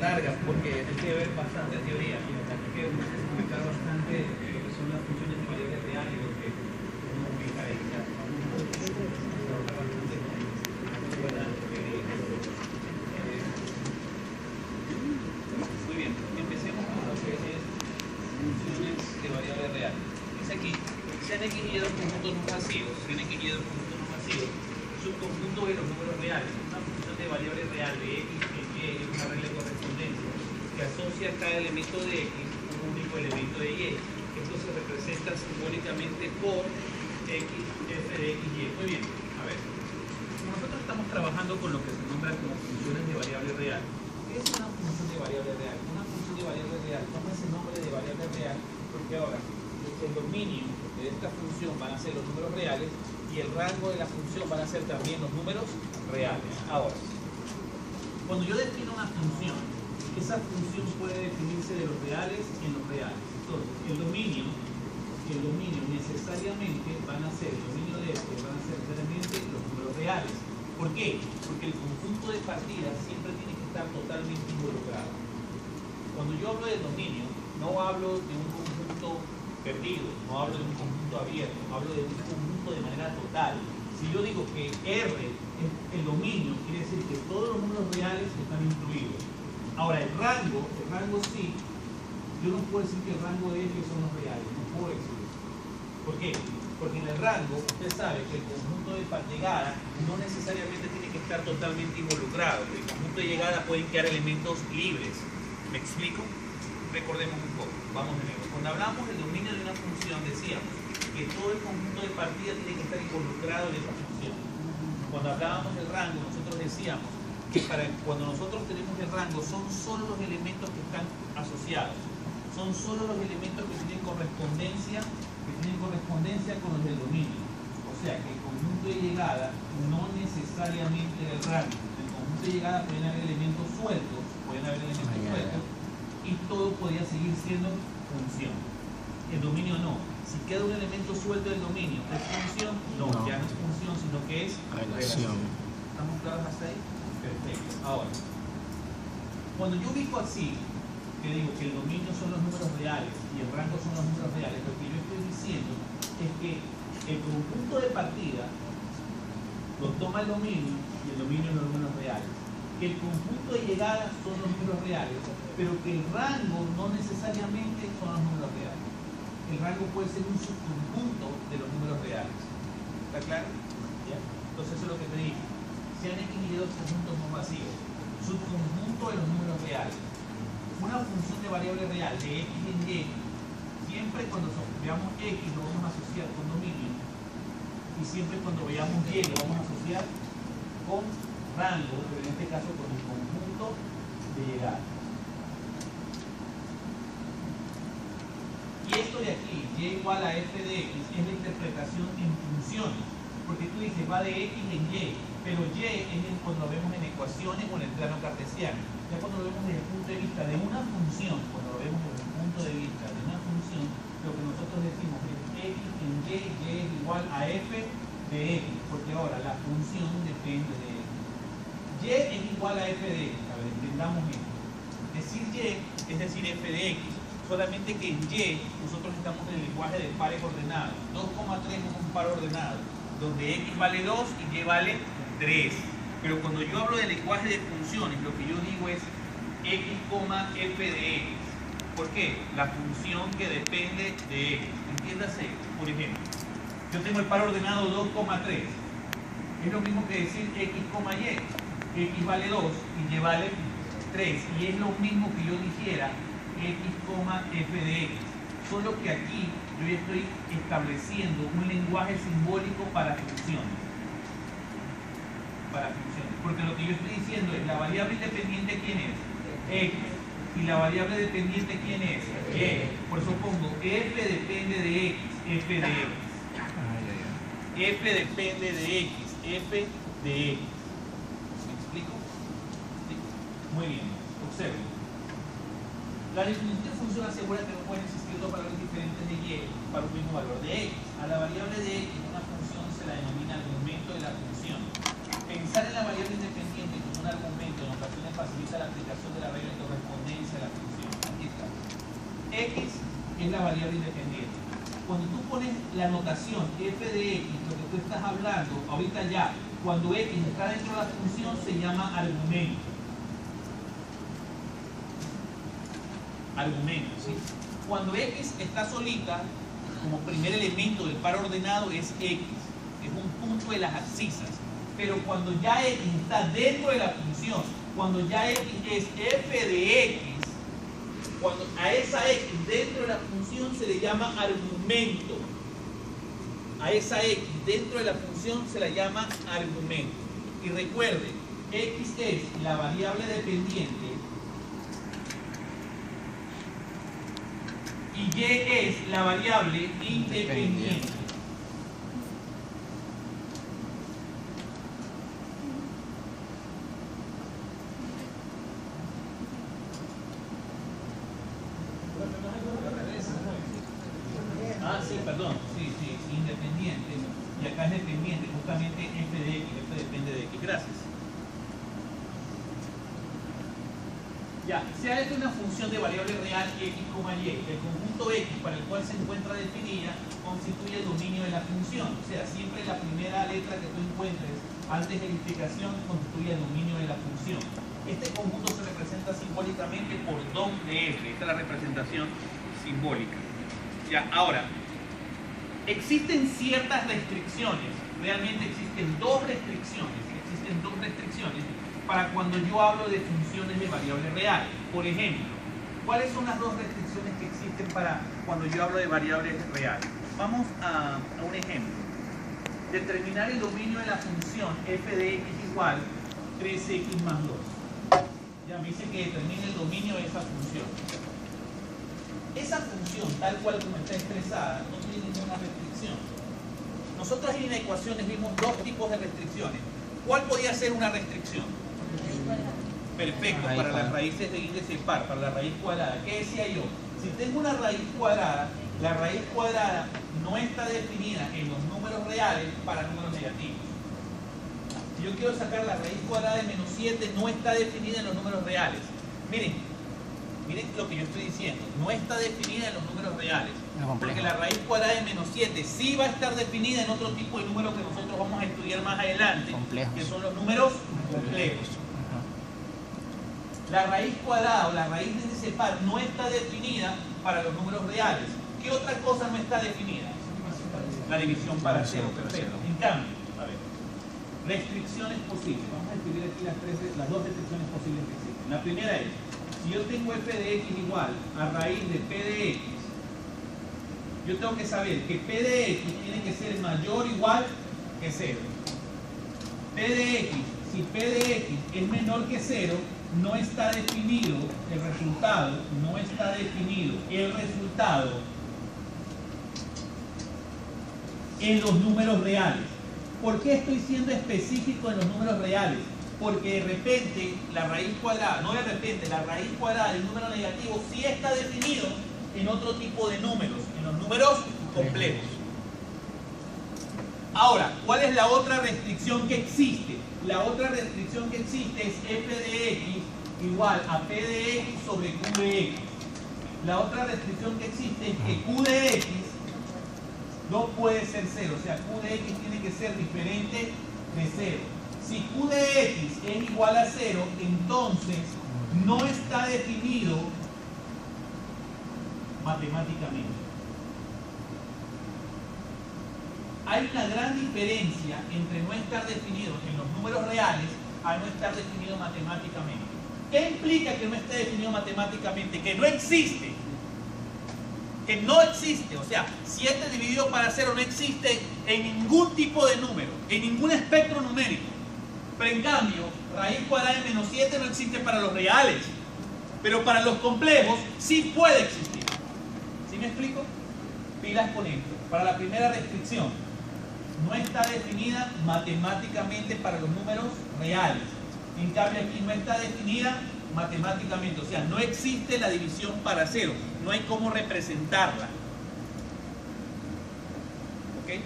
larga porque hay que ver bastante teoría. Hay que explicar bastante lo que son las funciones de variable real y lo que uno ubica ahí. Muy bien, empecemos con lo que es funciones de variable real. Dice aquí, sean X y Y dos conjuntos no masivos, sean X y Y dos conjuntos no masivos, subconjunto de los números reales. Una función de variable real de X en Y es una regla de correspondencia que asocia cada elemento de X a un único elemento de Y. Esto se representa simbólicamente por X, f de X, Y. Muy bien, a ver. Nosotros estamos trabajando con lo que se nombra como funciones de variable real. ¿Qué es una función de variable real? Una función de variable real toma ese nombre de variable real porque ahora el dominio de esta función van a ser los números reales y el rango de la función van a ser también los números reales. Ahora, cuando yo defino una función, esa función puede definirse de los reales en los reales. Entonces, el dominio necesariamente van a ser, el dominio de este van a ser necesariamente los números reales. ¿Por qué? Porque el conjunto de partidas siempre tiene que estar totalmente involucrado. Cuando yo hablo de dominio, no hablo de un conjunto perdido, no hablo de un conjunto abierto, hablo de un conjunto de manera total. Si yo digo que R es el dominio, quiere decir que todos los números reales están incluidos. Ahora, el rango sí, yo no puedo decir que el rango de F son los reales, no puedo decir eso. ¿Por qué? Porque en el rango, usted sabe que el conjunto de llegada no necesariamente tiene que estar totalmente involucrado. El conjunto de llegada pueden quedar elementos libres. ¿Me explico? Recordemos un poco, vamos de nuevo. Cuando hablamos del dominio de una función, decíamos que todo el conjunto de partida tiene que estar involucrado en esa función. Cuando hablábamos del rango, nosotros decíamos que cuando nosotros tenemos el rango, son solo los elementos que están asociados. Son solo los elementos que tienen correspondencia con los del dominio. O sea, que el conjunto de llegada no necesariamente el rango. En el conjunto de llegada pueden haber elementos sueltos, y todo podría seguir siendo función. El dominio no. Si queda un elemento suelto del dominio, ¿es función? No, ya no es función, sino que es relación. ¿Estamos claros hasta ahí? Perfecto. Ahora, cuando yo ubico así, que digo que el dominio son los números reales y el rango son los números reales, lo que yo estoy diciendo es que el conjunto de partida lo toma el dominio y el dominio los números reales. Que el conjunto de llegada son los números reales, pero que el rango no necesariamente son los números reales. El rango puede ser un subconjunto de los números reales. ¿Está claro? ¿Ya? Entonces eso es lo que te dije. Sean X y Y dos conjuntos no masivos. Subconjunto de los números reales. Una función de variable real de X en Y, siempre cuando veamos X lo vamos a asociar con dominio y siempre cuando veamos Y lo vamos a asociar con rango, pero en este caso con el conjunto de llegada. Y esto de aquí, Y igual a F de X, es la interpretación en funciones, porque tú dices va de X en Y, pero Y es cuando lo vemos en ecuaciones o en el plano cartesiano. Ya cuando lo vemos desde el punto de vista de una función, cuando lo vemos desde el punto de vista de una función, lo que nosotros decimos es X en Y, Y es igual a F de X, porque ahora la función depende de X. Y es igual a F de X, a ver, entendamos esto. Decir Y es decir F de X, solamente que en Y nosotros estamos en el lenguaje de pares ordenados. 2,3 es un par ordenado, donde X vale 2 y Y vale 3. Pero cuando yo hablo del lenguaje de funciones, lo que yo digo es X, F de X. ¿Por qué? La función que depende de X. Entiéndase, por ejemplo, yo tengo el par ordenado 2,3. Es lo mismo que decir X, Y. X vale 2 y Y vale 3. Y es lo mismo que yo dijera X, F de X. Solo que aquí yo ya estoy estableciendo un lenguaje simbólico para funciones. Porque lo que yo estoy diciendo es la variable independiente ¿quién es? X. Y la variable dependiente ¿quién es? Y. Por eso pongo F depende de X, F de X. F depende de X, F de X. ¿Me explico? ¿Sí? Muy bien, observen. La definición de función asegura que no pueden existir dos valores diferentes de Y para un mismo valor de X. A la variable de X en una función se la denomina argumento de la función. Pensar en la variable independiente como un argumento en ocasiones facilita la aplicación de la regla de correspondencia X es la variable independiente. Cuando tú pones la notación f de x, lo que tú estás hablando, ahorita ya, cuando x está dentro de la función, se llama argumento. Argumento, ¿sí? Cuando x está solita, como primer elemento del par ordenado, es x. Es un punto de las abscisas. Pero cuando ya x está dentro de la función, cuando ya x es f de x, cuando a esa x dentro de la función se le llama argumento. A esa x dentro de la función se la llama argumento. Y recuerde, x es la variable dependiente y y es la variable independiente. Ah, sí, perdón, sí, independiente, y acá es dependiente, justamente f de x, f depende de x. Gracias. Ya, sea f una función de variable real x, y, el conjunto x para el cual se encuentra definida constituye el dominio de la función. O sea, siempre la primera letra que tú encuentres antes de la explicación constituye el dominio de la función. Este conjunto se representa simbólicamente por dom de f. Esta es la representación simbólica. Ya, ahora, existen ciertas restricciones, realmente existen dos restricciones para cuando yo hablo de funciones de variable real. Por ejemplo, ¿cuáles son las dos restricciones que existen para cuando yo hablo de variables reales? Vamos a un ejemplo. Determinar el dominio de la función f de x igual 3x más 2. Ya me dice que determine el dominio de esa función. Esa función, tal cual como está expresada, no tiene ninguna restricción. Nosotros en ecuaciones vimos dos tipos de restricciones. ¿Cuál podía ser una restricción? Perfecto, para las raíces de índice par, para la raíz cuadrada. ¿Qué decía yo? Si tengo una raíz cuadrada, la raíz cuadrada no está definida en los números reales para números negativos. Si yo quiero sacar la raíz cuadrada de menos 7, no está definida en los números reales. Miren lo que yo estoy diciendo, no está definida en los números reales, porque la raíz cuadrada de menos 7 sí va a estar definida en otro tipo de números que nosotros vamos a estudiar más adelante, que son los números complejos. La raíz cuadrada o la raíz de índice par no está definida para los números reales. ¿Qué otra cosa no está definida? La división para cero, perfecto. En cambio, a ver, restricciones posibles. Vamos a escribir aquí las dos restricciones posibles que existen. La primera es, si yo tengo f de x igual a raíz de p de x, yo tengo que saber que p de x tiene que ser mayor o igual que 0. P de x, si p de x es menor que 0, no está definido el resultado, en los números reales. ¿Por qué estoy siendo específico en los números reales? Porque de repente la raíz cuadrada, no de repente, la raíz cuadrada del número negativo sí está definido en otro tipo de números, en los números complejos. Ahora, ¿cuál es la otra restricción que existe? La otra restricción que existe es f de x igual a p de x sobre q de x. La otra restricción que existe es que q de x no puede ser 0, o sea, q de x tiene que ser diferente de 0. Si q de x es igual a 0, entonces no está definido matemáticamente. Hay una gran diferencia entre no estar definido en los números reales a no estar definido matemáticamente. ¿Qué implica que no esté definido matemáticamente? Que no existe. Que no existe. O sea, 7 dividido para 0 no existe en ningún tipo de número, en ningún espectro numérico. Pero en cambio, raíz cuadrada de menos 7 no existe para los reales. Pero para los complejos sí puede existir. ¿Sí me explico? Pilas con esto. Para la primera restricción, no está definida matemáticamente para los números reales. En cambio aquí no está definida matemáticamente, o sea, no existe la división para 0, no hay cómo representarla. ¿Ok?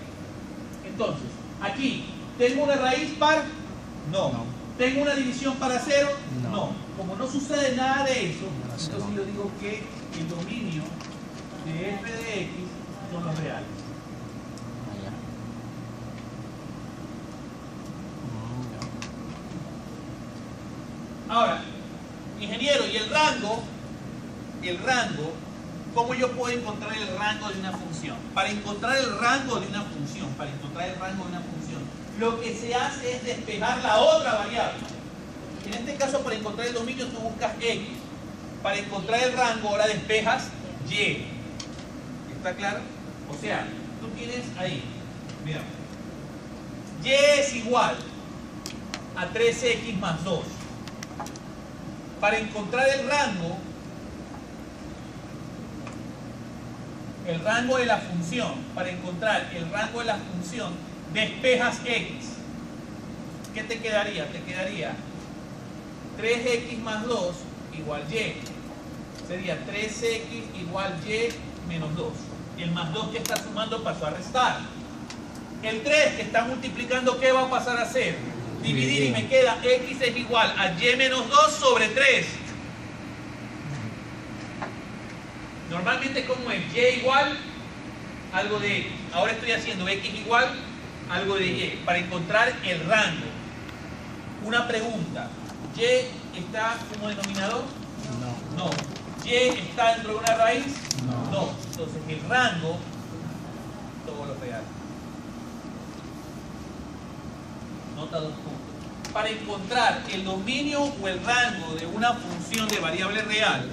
Entonces, aquí, ¿tengo una raíz par? No. ¿Tengo una división para 0? No. Como no sucede nada de eso, entonces yo digo que el dominio de f de x son los reales. Ahora, ingeniero, ¿y el rango, cómo yo puedo encontrar el rango de una función? Para encontrar el rango de una función, lo que se hace es despejar la otra variable. En este caso, para encontrar el dominio, tú buscas x. Para encontrar el rango, ahora despejas y. ¿Está claro? O sea, tú tienes ahí, mira, y es igual a 3x más 2. Para encontrar el rango de la función, despejas x. ¿Qué te quedaría? Te quedaría 3x más 2 igual y. Sería 3x igual y menos 2. Y el más 2 que está sumando pasó a restar. El 3 que está multiplicando, ¿qué va a pasar a hacer? Dividir, y me queda x es igual a y menos 2 sobre 3. Normalmente, ¿cómo es? Y igual algo de x. Ahora estoy haciendo x igual algo de y. Para encontrar el rango. Una pregunta. ¿Y está como denominador? No. ¿Y está dentro de una raíz? No. Entonces el rango, todos los reales. Nota 2 puntos. Para encontrar el dominio o el rango de una función de variable real,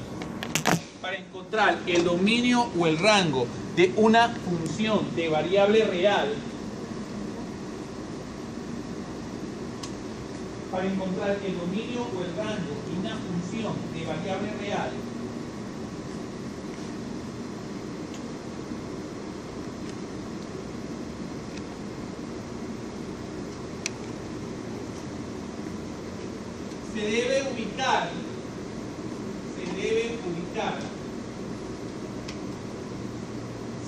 se debe ubicar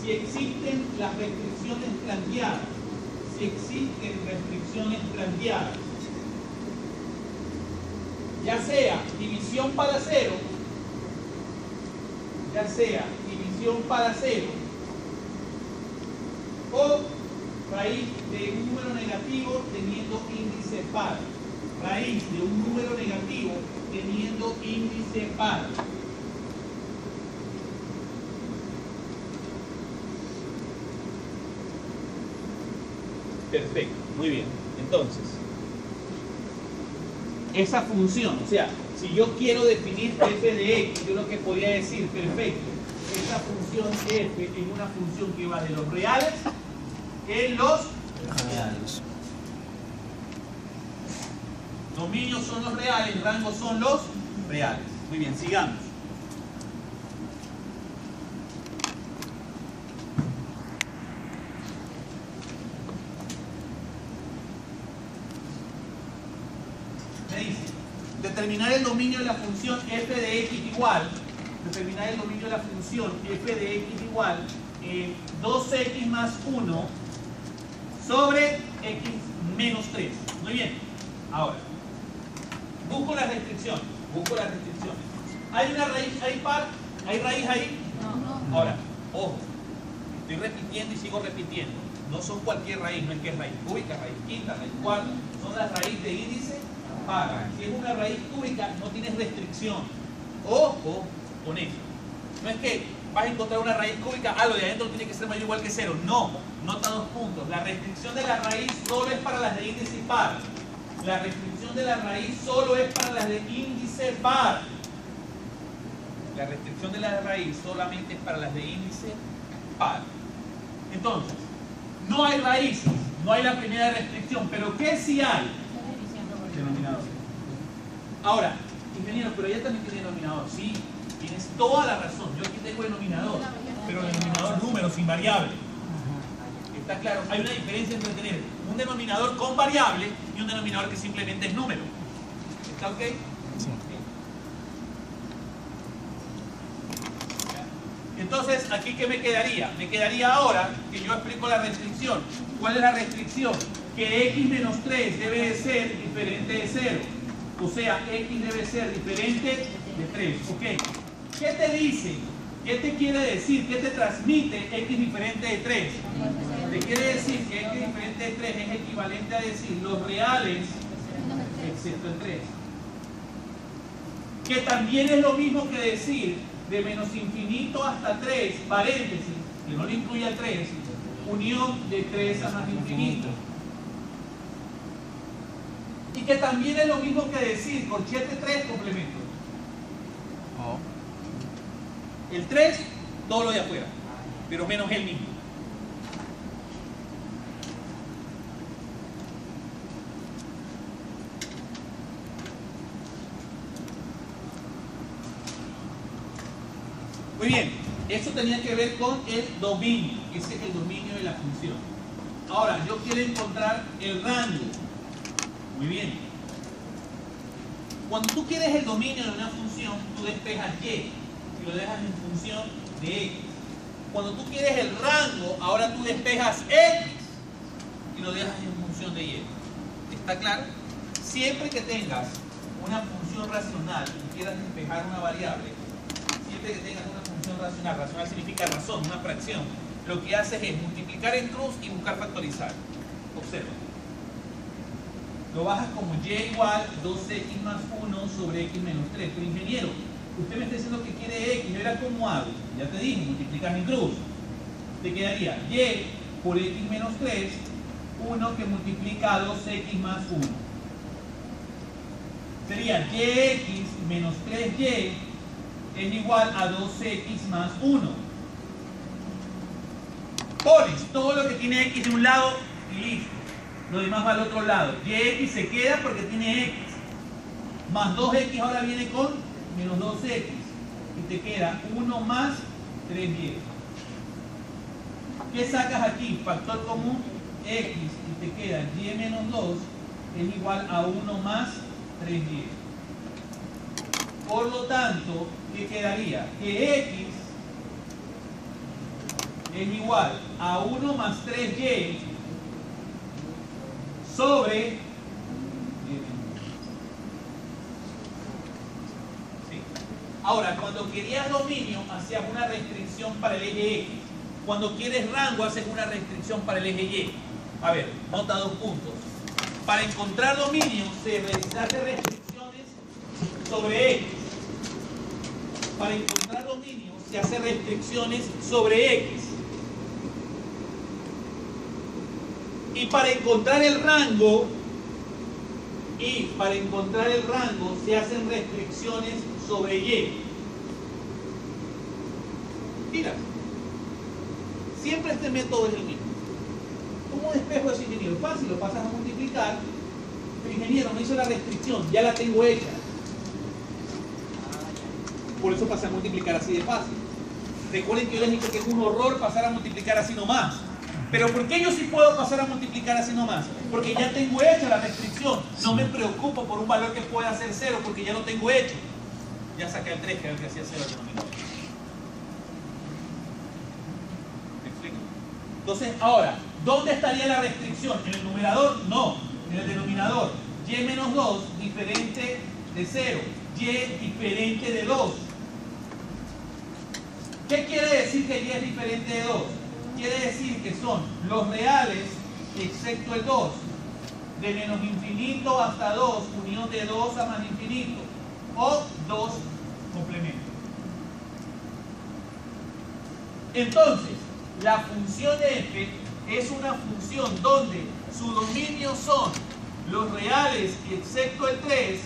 si existen las restricciones planteadas, ya sea división para cero, o raíz de un número negativo teniendo índice par. Perfecto, muy bien. Entonces, esa función, o sea, si yo quiero definir f de x, yo lo que podría decir, perfecto, esta función f es una función que va de los reales en los reales. Dominios son los reales, rangos son los reales. Muy bien, sigamos. Me dice, determinar el dominio de la función f de x igual, 2x más 1 sobre x menos 3. Muy bien. Ahora, busco las restricciones. ¿Hay una raíz, hay par? ¿Hay raíz ahí? No. Ahora, ojo, estoy repitiendo y sigo repitiendo. No son cualquier raíz, no es que es raíz cúbica, raíz quinta, raíz cuarta. Son las raíces de índice par. Si es una raíz cúbica, no tienes restricción. Ojo con eso. No es que vas a encontrar una raíz cúbica, lo de adentro tiene que ser mayor o igual que 0. No, nota 2 puntos. La restricción de la raíz solo es para las de índice par. La restricción de la raíz solo es para las de índice par. La restricción de la raíz solamente es para las de índice par. Entonces, no hay raíces, no hay la primera restricción, pero ¿qué sí hay? Denominador. Ahora, ingeniero, pero ella también tiene denominador. Sí, tienes toda la razón. Yo aquí tengo denominador, pero el denominador número sin variable. Está claro, hay una diferencia entre tener un denominador con variable y un denominador que simplemente es número. ¿Está ok? Sí. Entonces, ¿aquí qué me quedaría? Me quedaría ahora que yo explico la restricción. ¿Cuál es la restricción? Que x menos 3 debe de ser diferente de 0. O sea, x debe ser diferente de 3. ¿Ok? ¿Qué te dice? ¿Qué te quiere decir? ¿Qué te transmite x diferente de 3? Te quiere decir que x diferente de 3 es equivalente a decir los reales excepto el 3. Que también es lo mismo que decir de menos infinito hasta 3, paréntesis, que no le incluye el 3, unión de 3 a más infinito. Y que también es lo mismo que decir corchete 3 complemento. El 3, todo lo de afuera, pero menos el mismo. Muy bien, eso tenía que ver con el dominio. Ese es el dominio de la función. Ahora, yo quiero encontrar el rango. Muy bien. Cuando tú quieres el dominio de una función, tú despejas y y lo dejas en función de x. Cuando tú quieres el rango, ahora tú despejas x y lo dejas en función de y. ¿Está claro? Siempre que tengas una función racional y quieras despejar una variable, siempre que tengas una función racional, racional significa razón, una fracción, lo que haces es multiplicar en cruz y buscar factorizar. Observa. Lo bajas como y igual 2x más 1 sobre x menos 3. Pero ingeniero, usted me está diciendo que quiere x, ¿yo era cómo hago? Ya te dije, multiplicas en cruz. Te quedaría y por x menos 3, 1 que multiplica a 2x más 1. Sería yx menos 3y es igual a 2x más 1. Pones todo lo que tiene x de un lado y listo. Lo demás va al otro lado. Yx se queda porque tiene x. Más 2x ahora viene con menos 2x. Y te queda 1 más 3y. ¿Qué sacas aquí? Factor común x. Y te queda y menos 2 es igual a 1 más 3y. Por lo tanto, ¿qué quedaría? Que x es igual a 1 más 3y sobre... ¿Sí? Ahora, cuando querías dominio, hacías una restricción para el eje x. Cuando quieres rango, haces una restricción para el eje y. A ver, nota 2 puntos. Para encontrar dominio, se hace restricciones sobre x. Para encontrar dominio, se hace restricciones sobre x. Y para encontrar el rango, se hacen restricciones sobre y. Mira, siempre este método es el mismo. ¿Cómo despejo eso, ingeniero? Fácil, lo pasas a multiplicar. Pero ingeniero, no hizo la restricción, ya la tengo hecha. Por eso pasé a multiplicar así de fácil. Recuerden que yo les dije que es un horror pasar a multiplicar así nomás. Pero ¿por qué yo sí puedo pasar a multiplicar así nomás? Porque ya tengo hecha la restricción. No me preocupo por un valor que pueda ser 0 porque ya lo tengo hecho. Ya saqué el 3 que era el que hacía 0 al denominador. ¿Me explico? Entonces, ahora, ¿dónde estaría la restricción? ¿En el numerador? No. En el denominador. Y menos 2 diferente de 0. Y diferente de 2. ¿Qué quiere decir que y es diferente de 2? Quiere decir que son los reales excepto el 2. De menos infinito hasta 2, unión de 2 a más infinito. O 2 complemento. Entonces, la función f es una función donde su dominio son los reales excepto el 3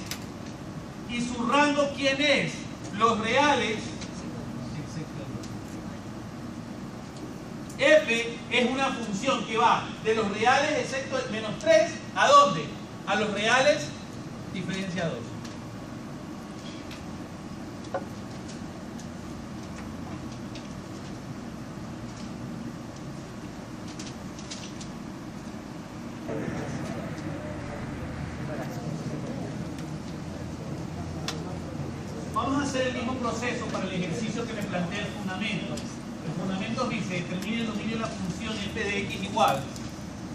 y su rango, ¿quién es? Los reales excepto el 2. F es una función que va de los reales excepto el menos 3 ¿a dónde? A los reales diferencia 2. Vamos a hacer el mismo proceso para el ejercicio que me plantea el fundamento. El fundamento dice, determine el dominio de la función f de x igual.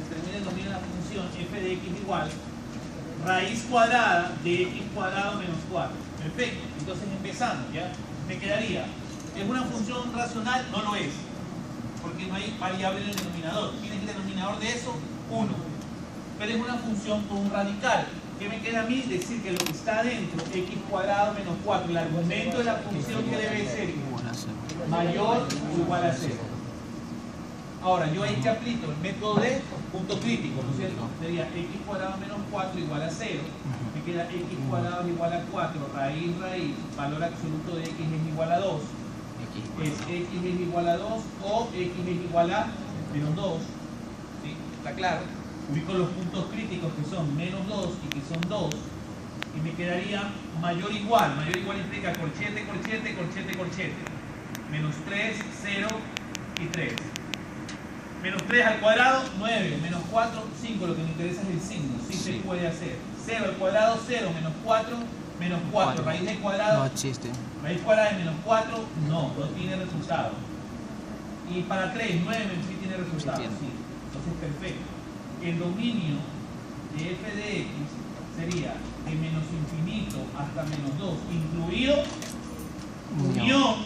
Determine el dominio de la función f de x igual. Raíz cuadrada de x cuadrado menos 4. Perfecto. Entonces empezamos, ¿ya? Me quedaría ¿Es una función racional? No lo es, porque no hay variable en el denominador. ¿Quién es el denominador de eso? 1. Pero es una función con un radical. ¿Qué me queda a mí? Decir que lo que está dentro, x cuadrado menos 4, el argumento de la función que debe ser mayor o igual a 0. Ahora, yo ahí que aplico el método de punto crítico, ¿no es cierto? Sería x cuadrado menos 4 igual a 0. Me queda x cuadrado igual a 4, raíz, valor absoluto de x es igual a 2. Es x es igual a 2 o x es igual a menos 2. ¿Sí? ¿Está claro? Ubico los puntos críticos que son menos 2 y que son 2. Y me quedaría mayor igual. Mayor igual implica corchete, corchete, corchete, corchete. Menos 3, 0 y 3. Menos 3 al cuadrado, 9. Menos 4, 5. Lo que me interesa es el signo. Sí se puede hacer. 0 al cuadrado, 0. Menos 4, menos 4. Raíz del cuadrado. No existe. Raíz cuadrada de menos 4, no tiene resultado. Y para 3, 9 sí tiene resultado. Sí. Entonces, perfecto. El dominio de f de x sería de menos infinito hasta menos 2, incluido unión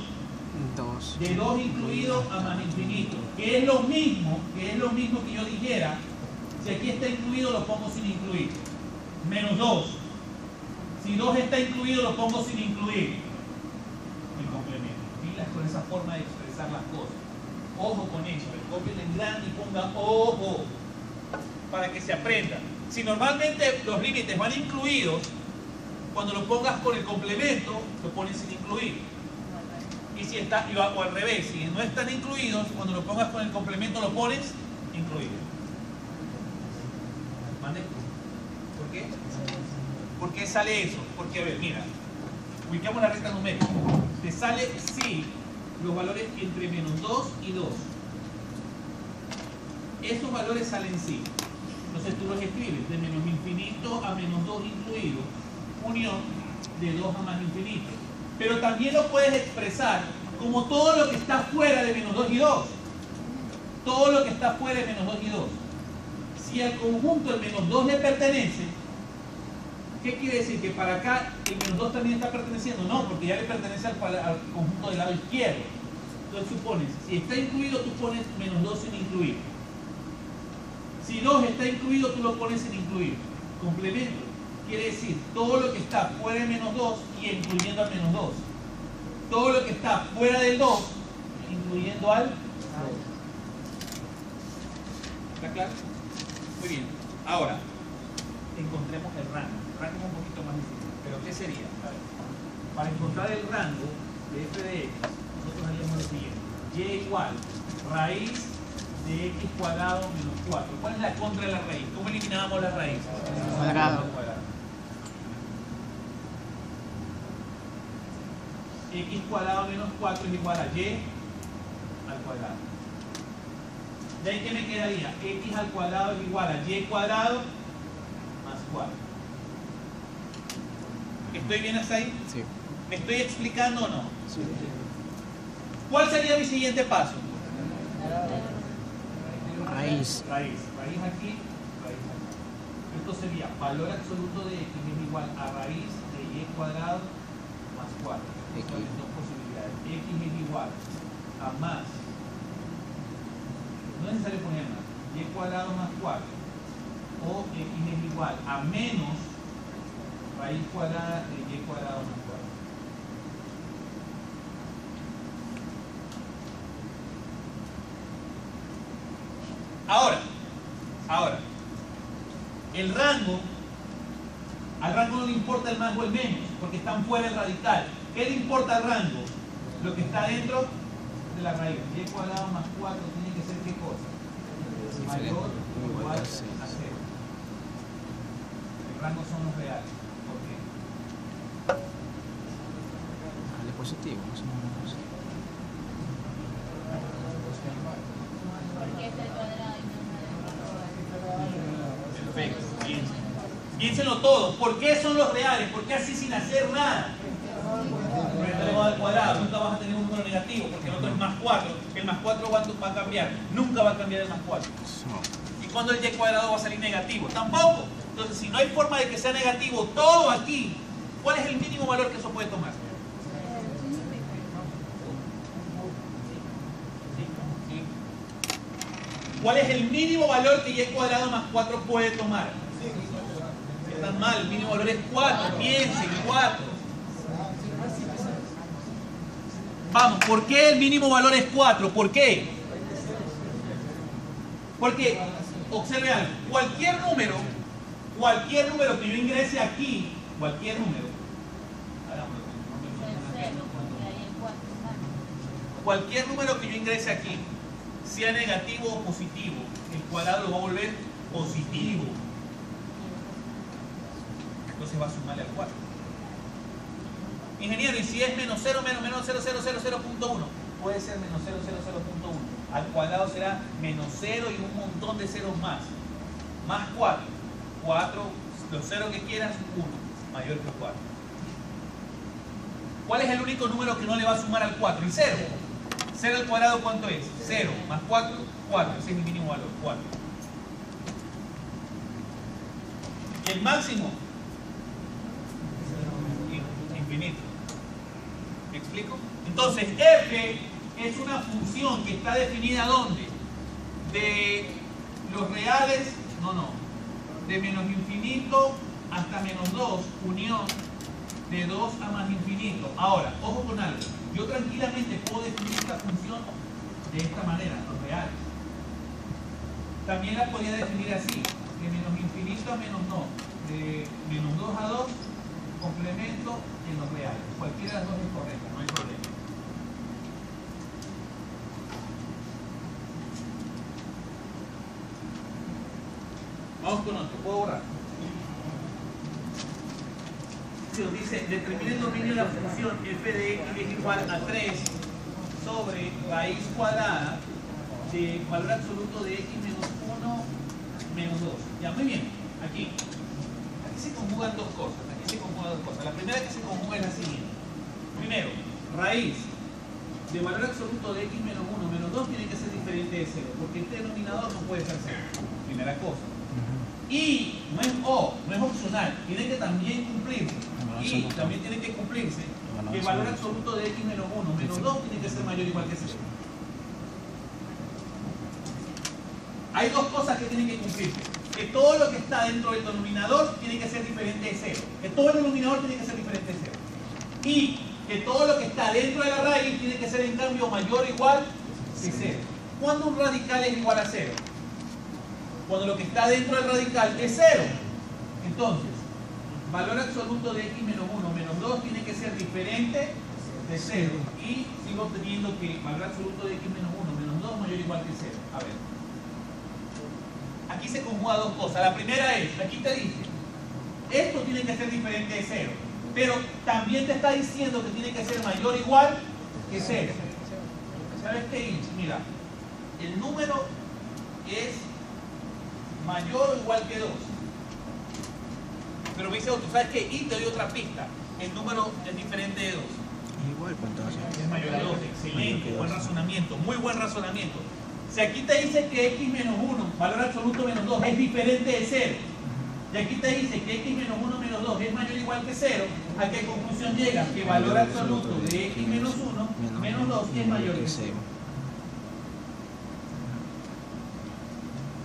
2. de 2 incluido a más infinito, que es lo mismo que yo dijera, si aquí está incluido lo pongo sin incluir, menos 2. Si 2 está incluido lo pongo sin incluir, el complemento. Pilas con esa forma de expresar las cosas. Ojo con eso, copien en grande y ponga ojo, para que se aprenda. Si normalmente los límites van incluidos, cuando lo pongas con el complemento, lo pones sin incluir. Y si está, o al revés, si no están incluidos, cuando lo pongas con el complemento, lo pones incluido. ¿Mande? ¿Por qué? ¿Por qué sale eso? Porque, a ver, mira, ubicamos la recta numérica. Te sale si los valores entre menos 2 y 2. Esos valores salen sí. Entonces tú los escribes de menos infinito a menos 2 incluido, unión de 2 a más infinito. Pero también lo puedes expresar como todo lo que está fuera de menos 2 y 2. Todo lo que está fuera de menos 2 y 2. Si al conjunto el menos 2 le pertenece, ¿qué quiere decir? Que para acá el menos 2 también está perteneciendo. No, porque ya le pertenece al conjunto del lado izquierdo. Entonces supones, si está incluido tú pones menos 2 sin incluir. Si 2 está incluido, tú lo pones sin incluir. Complemento. Quiere decir, todo lo que está fuera de menos 2 y incluyendo al menos 2. Todo lo que está fuera del 2, incluyendo al 2. ¿Está claro? Muy bien. Ahora, encontremos el rango. El rango es un poquito más difícil. ¿Pero qué sería? A ver, para encontrar el rango de f de x, nosotros haríamos lo siguiente. Y igual, raíz de x cuadrado menos 4. ¿Cuál es la contra de la raíz? ¿Cómo eliminábamos la raíz? Cuadrado. X cuadrado menos 4 es igual a y al cuadrado. ¿De ahí qué me quedaría? X al cuadrado es igual a y cuadrado más 4. ¿Estoy bien hasta ahí? Sí. ¿Me estoy explicando o no? Sí. ¿Cuál sería mi siguiente paso? Raíz. Raíz aquí, raíz aquí. Esto sería valor absoluto de x es igual a raíz de y cuadrado más 4. Estas son las dos posibilidades. X es igual a más, no es necesario poner más, y cuadrado más 4. O x es igual a menos raíz cuadrada de y cuadrado más 4. Ahora, el rango, al rango no le importa el más o el menos, porque están fuera del radical. ¿Qué le importa al rango? Lo que está dentro de la raíz. Y cuadrado más 4 tiene que ser ¿qué cosa? Mayor o igual a 0. El rango son los reales. ¿Por qué? Vale, positivo. Perfecto, piénsenlo todos. ¿Por qué son los reales? ¿Por qué así sin hacer nada? Porque tenemos al cuadrado, nunca vas a tener un número negativo, porque el otro es más 4. El más 4 va a cambiar, nunca va a cambiar el más 4. ¿Y cuando el y cuadrado va a salir negativo? Tampoco. Entonces, si no hay forma de que sea negativo todo aquí, ¿cuál es el mínimo valor que eso puede tomar? ¿Cuál es el mínimo valor que y cuadrado más 4 puede tomar? Están mal, el mínimo valor es 4. Piensen, 4. Vamos, ¿por qué el mínimo valor es 4? ¿Por qué? Porque, observe algo, cualquier número que yo ingrese aquí, cualquier número que yo ingrese aquí, sea negativo o positivo, el cuadrado lo va a volver positivo. Entonces va a sumarle al 4. Ingeniero, y si es menos 0, menos 0,000.1, puede ser menos 0,000.1. Al cuadrado será menos 0 y un montón de ceros más. Más 4. 4, los ceros que quieras, 1. Mayor que 4. ¿Cuál es el único número que no le va a sumar al 4? El 0. 0 al cuadrado, ¿cuánto es? 0. Más 4, 4. Ese es el mínimo valor, 4. ¿Y el máximo? Infinito. ¿Me explico? Entonces, f es una función que está definida ¿dónde? De los reales, de menos infinito hasta menos 2, unión de 2 a más infinito. Ahora, ojo con algo. Yo tranquilamente puedo definir esta función de esta manera, los reales. También la podría definir así, de menos infinito a menos 2, de menos 2 a 2, complemento en los reales. Cualquiera de las dos es correcta, no hay problema. Vamos con otro, ¿puedo borrar? Si nos dice, determine el dominio de la función f de x es igual a 3 sobre raíz cuadrada de valor absoluto de x menos 1 menos 2. Ya, muy bien, aquí se conjugan dos cosas. La primera que se conjuga es la siguiente. Primero, raíz de valor absoluto de x menos 1 menos 2 tiene que ser diferente de 0, porque este denominador no puede ser 0. Primera cosa. Y no es opcional, tiene que también cumplirse. Y también tiene que cumplirse que el valor absoluto de x menos 1 menos 2 tiene que ser mayor o igual que 0. Hay dos cosas que tienen que cumplirse. Que todo lo que está dentro del denominador tiene que ser diferente de 0. Que todo el denominador tiene que ser diferente de 0. Y que todo lo que está dentro de la raíz tiene que ser en cambio mayor o igual que 0. ¿Cuándo un radical es igual a 0? Cuando lo que está dentro del radical es 0. Entonces, valor absoluto de x menos 1 menos 2 tiene que ser diferente de 0. Y sigo obteniendo que valor absoluto de x menos 1 menos 2 mayor o igual que 0. A ver. Aquí se conjuga dos cosas. La primera es, aquí te dice, esto tiene que ser diferente de 0. Pero también te está diciendo que tiene que ser mayor o igual que 0. ¿Sabes qué? Mira, el número es mayor o igual que 2. Pero me dice otro, ¿sabes qué? Y te doy otra pista. El número es diferente de 2. Igual, entonces. Es mayor a 2. Excelente, buen razonamiento, muy buen razonamiento. Si aquí te dice que x menos 1, valor absoluto menos 2, es diferente de 0. Y aquí te dice que x menos 1 menos 2 es mayor o igual que 0, ¿a qué conclusión llega? Que valor absoluto de x menos 1 menos 2 es mayor que 0.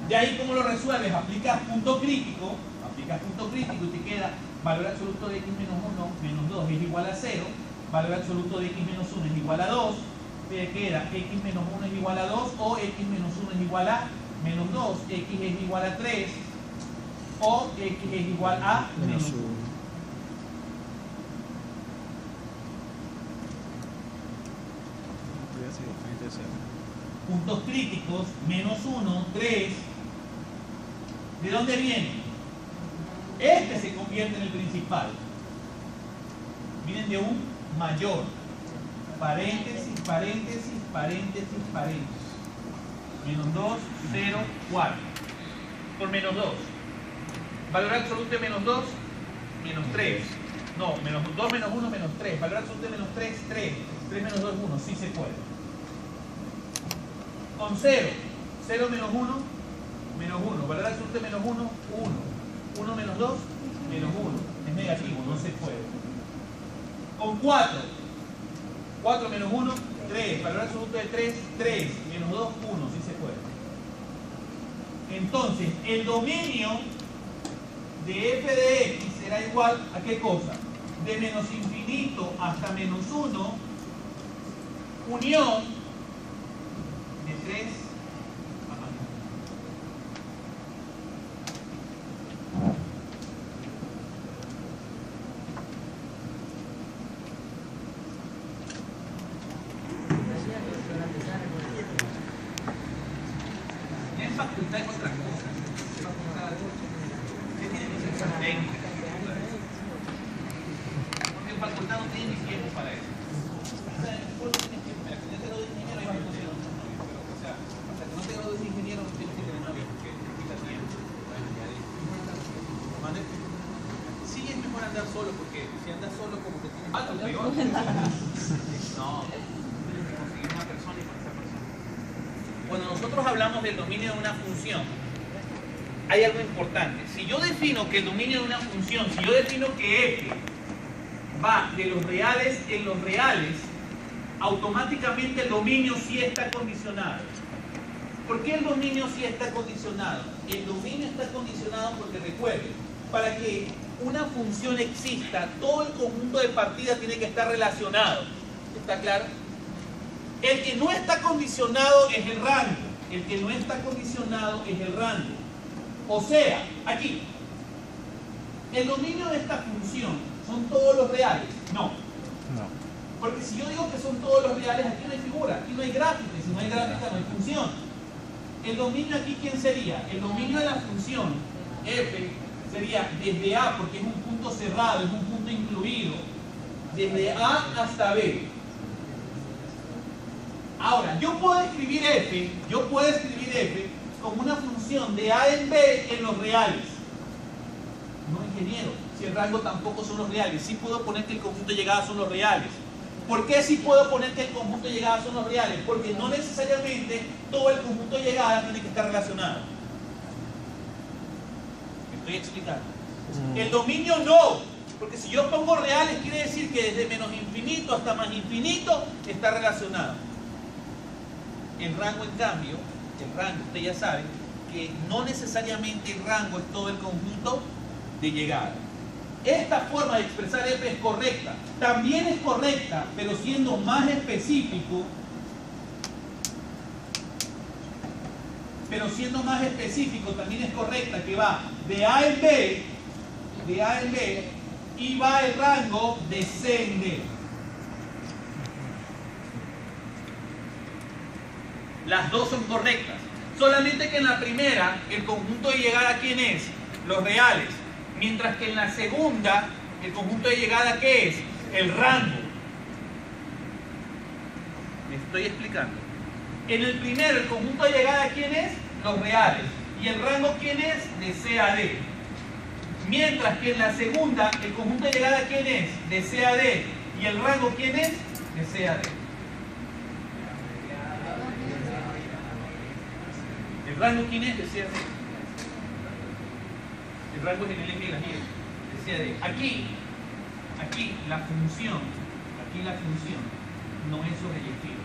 De ahí, ¿cómo lo resuelves? Aplicas punto crítico y te queda valor absoluto de x menos 1 menos 2 es igual a 0, valor absoluto de x menos 1 es igual a 2, te queda x menos 1 es igual a 2 o x menos 1 es igual a menos 2, x es igual a 3 o x es igual a menos 1. Puntos críticos, menos 1, 3. ¿De dónde viene? Este se convierte en el principal. Vienen de un mayor. Paréntesis, paréntesis, paréntesis, paréntesis. Menos 2, 0, 4. Por menos 2. Valor absoluto de menos 2, menos 3. No, menos 2 menos 1, menos 3. Valor absoluto de menos 3, 3. 3 menos 2 es 1. Sí se puede. Con 0. 0 menos 1, menos 1. Valor absoluto de menos 1, 1. 1 menos 2, menos 1. Es negativo, no se puede. Con 4. 4 menos 1, 3. Valor absoluto de 3, 3. Menos 2, 1. Sí se puede. Entonces, el dominio de f de x será igual a ¿qué cosa? De menos infinito hasta menos 1, unión de 3 a más 1. En facultad es otra cosa. ¿Qué tiene que ser esa técnica? Porque en facultad no tiene ni tiempo para eso. O sea, vos no tienes tiempo. Mira, si yo te lo de ingeniero, hay más cosas. O sea, hasta que no te lo de ingeniero, no tienes que tener novio, porque quita tiempo. ¿Vale? Sí, es mejor andar solo, porque si andas solo, como que tienes algo peor. No, conseguir una persona y con esa persona. Cuando nosotros hablamos del dominio de una función, hay algo importante. Si yo defino que el dominio de una función, si yo defino que f va de los reales en los reales, automáticamente el dominio sí está condicionado. ¿Por qué el dominio sí está condicionado? El dominio está condicionado porque, recuerden, para que una función exista, todo el conjunto de partidas tiene que estar relacionado. ¿Está claro? El que no está condicionado es el rango. El que no está condicionado es el rango. O sea, aquí, el dominio de esta función, ¿son todos los reales? No. Porque si yo digo que son todos los reales, aquí no hay figura, aquí no hay gráfica, y si no hay gráfica no hay función. El dominio aquí, ¿quién sería? El dominio de la función f sería desde A, porque es un punto cerrado, es un punto incluido, desde A hasta B. Ahora, yo puedo escribir f como una función de A en B en los reales. No, ingeniero, si el rango tampoco son los reales. Sí puedo poner que el conjunto de llegadas son los reales. ¿Por qué sí puedo poner que el conjunto de llegadas son los reales? Porque no necesariamente todo el conjunto de llegadas tiene que estar relacionado. ¿Me estoy explicando? El dominio no, porque si yo pongo reales quiere decir que desde menos infinito hasta más infinito está relacionado. El rango, en cambio, ustedes ya saben que no necesariamente el rango es todo el conjunto de llegada. Esta forma de expresar f es correcta. También es correcta, pero siendo más específico. También es correcta, que va de A en B, y va el rango de C en D. Las dos son correctas. Solamente que en la primera, el conjunto de llegada, ¿quién es? Los reales. Mientras que en la segunda, el conjunto de llegada, ¿qué es? El rango. ¿Me estoy explicando? En el primero, el conjunto de llegada, ¿quién es? Los reales. ¿Y el rango quién es? De C a D. Mientras que en la segunda, el conjunto de llegada, ¿quién es? De C a D. ¿Y el rango quién es? De C a D. ¿El rango quién es? De C a D. El rango es en el M y las Y. De C a D. Aquí la función no es sobreyectiva.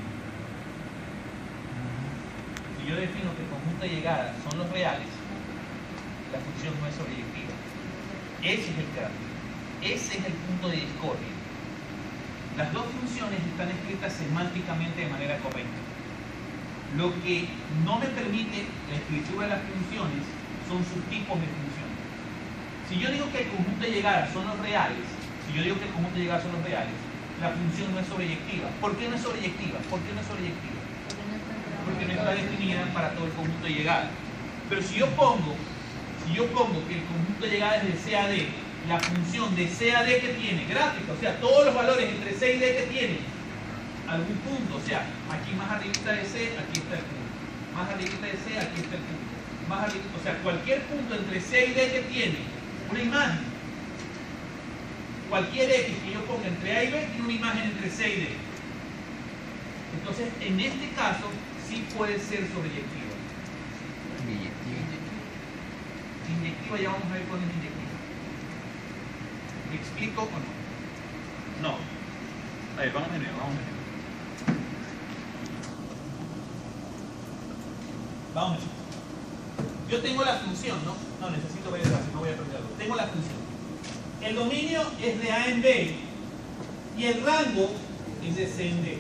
Si yo defino que el conjunto de llegadas son los reales, la función no es sobreyectiva. Ese es el cambio. Ese es el punto de discordia. Las dos funciones están escritas semánticamente de manera correcta. Lo que no me permite la escritura de las funciones son sus tipos de funciones. Si yo digo que el conjunto de llegadas son los reales, la función no es sobreyectiva. ¿Por qué no es sobreyectiva? Porque no está definida para todo el conjunto de llegadas. Pero si yo pongo que el conjunto de llegadas es de C a D, la función de C a D que tiene, gráfica, o sea, todos los valores entre C y D que tiene algún punto, o sea, aquí más arribita de C, aquí está el punto. Más arribita de C, aquí está el punto. Más arribita, o sea, cualquier punto entre C y D que tiene una imagen, cualquier X que yo ponga entre A y B tiene una imagen entre C y D. Entonces, en este caso, sí puede ser sobreyectiva. Inyectiva, ya vamos a ver cuál es inyectiva. ¿Me explico o no? No. A ver, vamos de nuevo. Vamos. Yo tengo la función, ¿no? No, necesito ver el no voy a perderlo. Tengo la función. El dominio es de A en B y el rango es de C en D.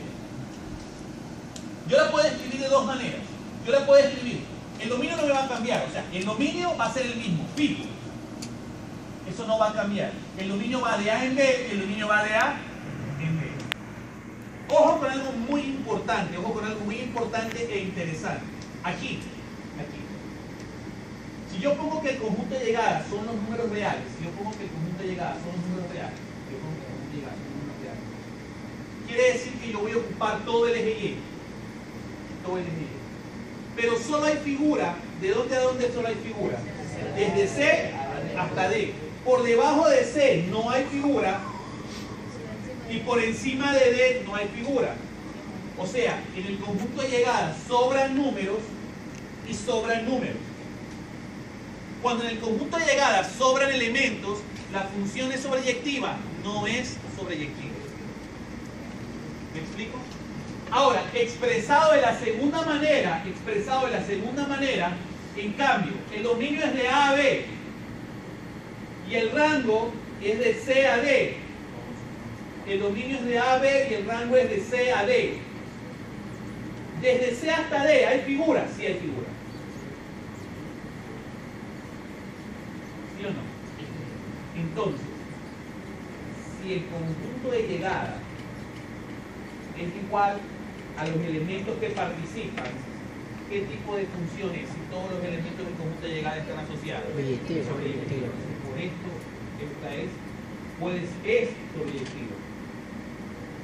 Yo la puedo escribir de dos maneras. Yo la puedo escribir. El dominio no me va a cambiar, o sea, el dominio va a ser el mismo, fijo. Eso no va a cambiar. El dominio va de A en B, el dominio va de A en B. Ojo con algo muy importante, e interesante. Aquí. Si yo pongo que el conjunto de llegadas son los números reales, quiere decir que yo voy a ocupar todo el eje Y. Pero solo hay figura. ¿De dónde a dónde solo hay figura? Desde C hasta D. Por debajo de C no hay figura y por encima de D no hay figura. O sea, en el conjunto de llegadas sobran números y sobran números. Cuando en el conjunto de llegadas sobran elementos, la función es sobreyectiva, no es sobreyectiva. ¿Me explico? Ahora, expresado de la segunda manera, en cambio, el dominio es de A a B y el rango es de C a D. El dominio es de A a B y el rango es de C a D. Desde C hasta D, ¿hay figura? Sí hay figura. ¿Sí o no? Entonces, si el conjunto de llegada es igual a los elementos que participan, ¿qué tipo de función es? Si todos los elementos del conjunto de llegada están asociados. Sobreyectiva. Por esto, esta es sobreyectiva.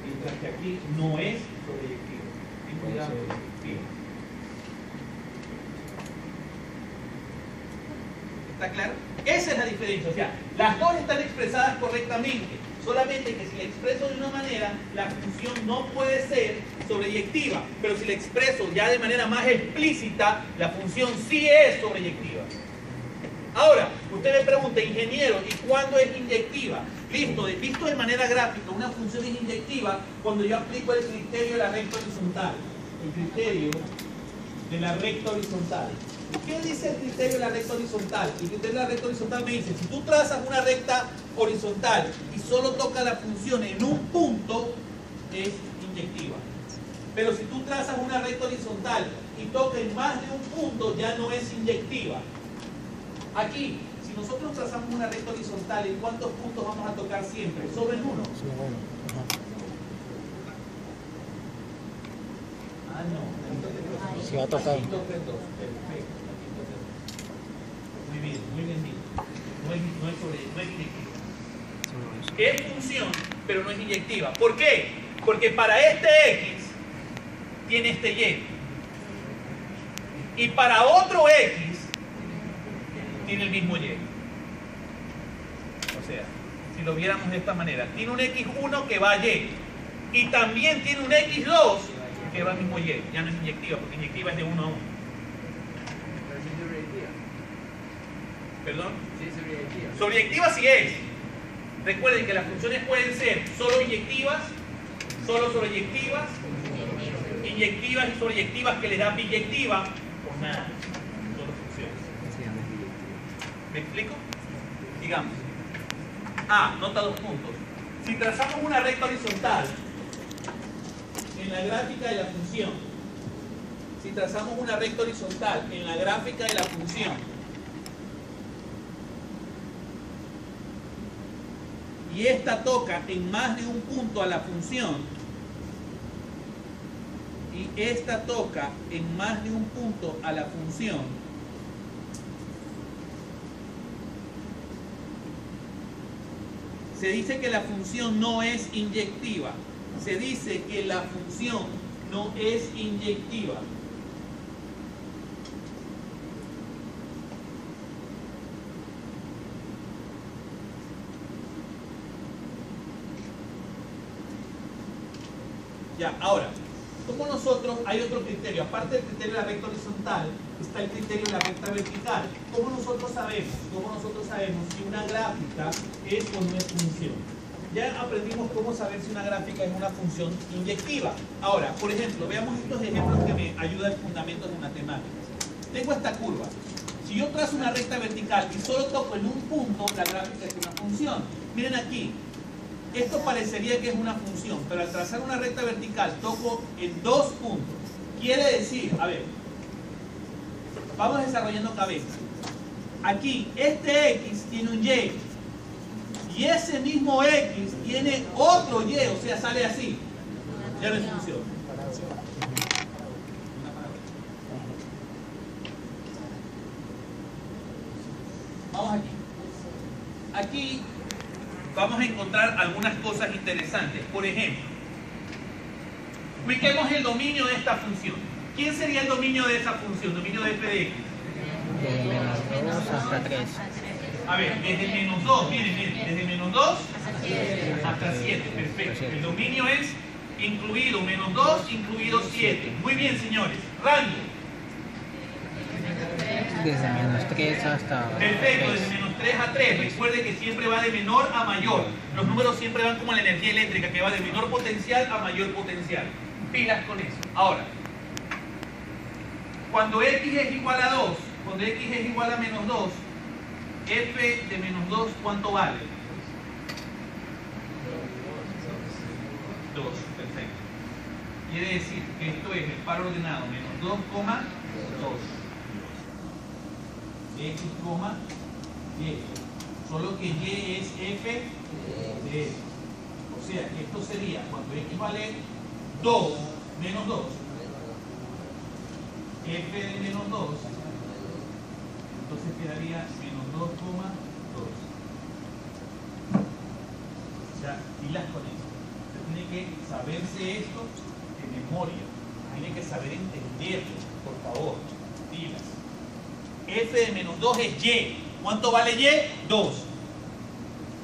Mientras que aquí no es sobreyectiva. Ten cuidado. ¿Está claro? Esa es la diferencia. O sea, las dos están expresadas correctamente. Solamente que si la expreso de una manera, la función no puede ser sobreyectiva. Pero si la expreso ya de manera más explícita, la función sí es sobreyectiva. Ahora, usted me pregunta, ingeniero, ¿y cuándo es inyectiva? Listo, visto de manera gráfica, una función es inyectiva cuando yo aplico el criterio de la recta horizontal. El criterio de la recta horizontal. ¿Qué dice el criterio de la recta horizontal? El criterio de la recta horizontal me dice, si tú trazas una recta horizontal y solo toca la función en un punto, es inyectiva. Pero si tú trazas una recta horizontal y toca en más de un punto, ya no es inyectiva. Aquí, si nosotros trazamos una recta horizontal, ¿en cuántos puntos vamos a tocar siempre? ¿Sobre el 1? Ah, no. Se va a tocar. Perfecto. Muy bien dicho. No es inyectiva. Es función, pero no es inyectiva. ¿Por qué? Porque para este X tiene este Y. Y para otro X tiene el mismo Y. O sea, si lo viéramos de esta manera, tiene un X1 que va a Y. Y también tiene un X2 que va al mismo Y. Ya no es inyectiva, porque inyectiva es de 1 a 1. ¿Perdón? Sí, sobreyectiva. Sobreyectiva sí es. Recuerden que las funciones pueden ser solo inyectivas, solo sobreyectivas, inyectivas y sobreyectivas que le dan biyectiva, o nada. Solo funciones. ¿Me explico? Digamos. Nota 2 puntos. Si trazamos una recta horizontal en la gráfica de la función, y esta toca en más de un punto a la función, se dice que la función no es inyectiva. Ya, ahora, como nosotros, hay otro criterio, aparte del criterio de la recta horizontal, está el criterio de la recta vertical. ¿Cómo nosotros sabemos si una gráfica es o no es función? Ya aprendimos cómo saber si una gráfica es una función inyectiva. Ahora, por ejemplo, veamos estos ejemplos que me ayudan en fundamentos de matemáticas. Tengo esta curva, Si yo trazo una recta vertical y solo toco en un punto, la gráfica es una función. Miren aquí, esto parecería que es una función, pero al trazar una recta vertical toco en dos puntos. Quiere decir, a ver, vamos desarrollando cabeza. Aquí, este X tiene un Y. Y ese mismo X tiene otro Y, o sea, sale así. Ya no es función. Vamos aquí. Aquí vamos a encontrar algunas cosas interesantes. Por ejemplo, ubiquemos el dominio de esta función. ¿Quién sería el dominio de esa función? Dominio de f de x. De menos 2 hasta 3. A ver, desde menos 2, miren, desde menos 2 hasta 7, perfecto. El dominio es incluido menos 2, incluido 7. Muy bien, señores. Rango. Desde menos 3 hasta Perfecto, 3. desde menos 3 a 3. Recuerde que siempre va de menor a mayor. Los números siempre van como la energía eléctrica, que va de menor potencial a mayor potencial. Pilas con eso. Ahora, cuando x es igual a 2, cuando x es igual a menos 2, f de menos 2, ¿cuánto vale? 2, perfecto. Quiere decir que esto es el par ordenado menos 2, 2. X, Y. Solo que Y es f de f. O sea, que esto sería cuando x vale 2 menos 2, f de menos 2, entonces quedaría menos 2, 2. O sea, pilas con eso. Usted tiene que saberse esto de memoria. Tiene que saber entenderlo, por favor. Pilas. F de menos 2 es Y. ¿Cuánto vale Y? 2.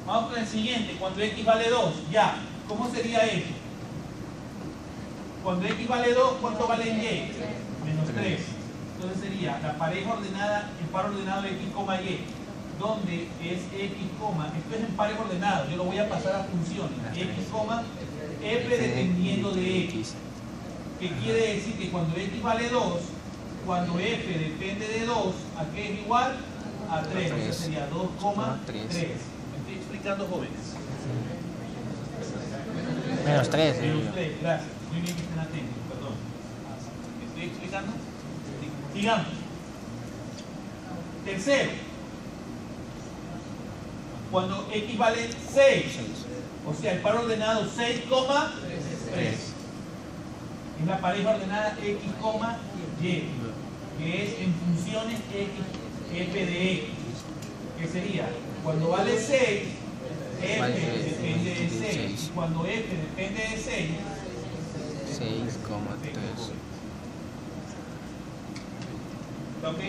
Vamos con el siguiente. Cuando X vale 2, ya. ¿Cómo sería F? Cuando X vale 2, ¿cuánto vale Y? Menos 3. Entonces sería la pareja ordenada, el par ordenado de X, Y. Donde es X, esto es en pares ordenados. Yo lo voy a pasar a funciones. X, F dependiendo de X. ¿Qué quiere decir? Que cuando X vale 2, cuando f depende de 2, ¿a qué es igual? A 3. O sea, sería 2, 3. ¿Me estoy explicando, jóvenes? Menos 3. Menos 3, gracias. Muy bien que estén atentos, perdón. ¿Me estoy explicando? Sigamos. Tercero. Cuando x vale 6, o sea, el par ordenado 6, 3. Es la pareja ordenada x, y, que es en funciones x, f de x, que sería, cuando vale 6, f depende de 6, y cuando f depende de 6, 6,3. ¿Ok?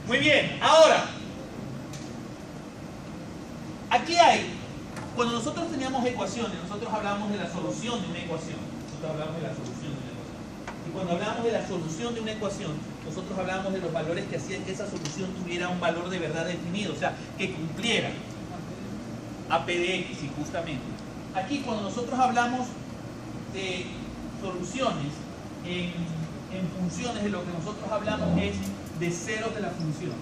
Muy bien, ahora, aquí hay, cuando nosotros teníamos ecuaciones, nosotros hablábamos de la solución de una ecuación. Y cuando hablamos de la solución de una ecuación, nosotros hablábamos de los valores que hacían que esa solución tuviera un valor de verdad definido, o sea, que cumpliera a P de X, y justamente. Aquí, cuando nosotros hablamos de soluciones en funciones, de lo que nosotros hablamos es de ceros de la función.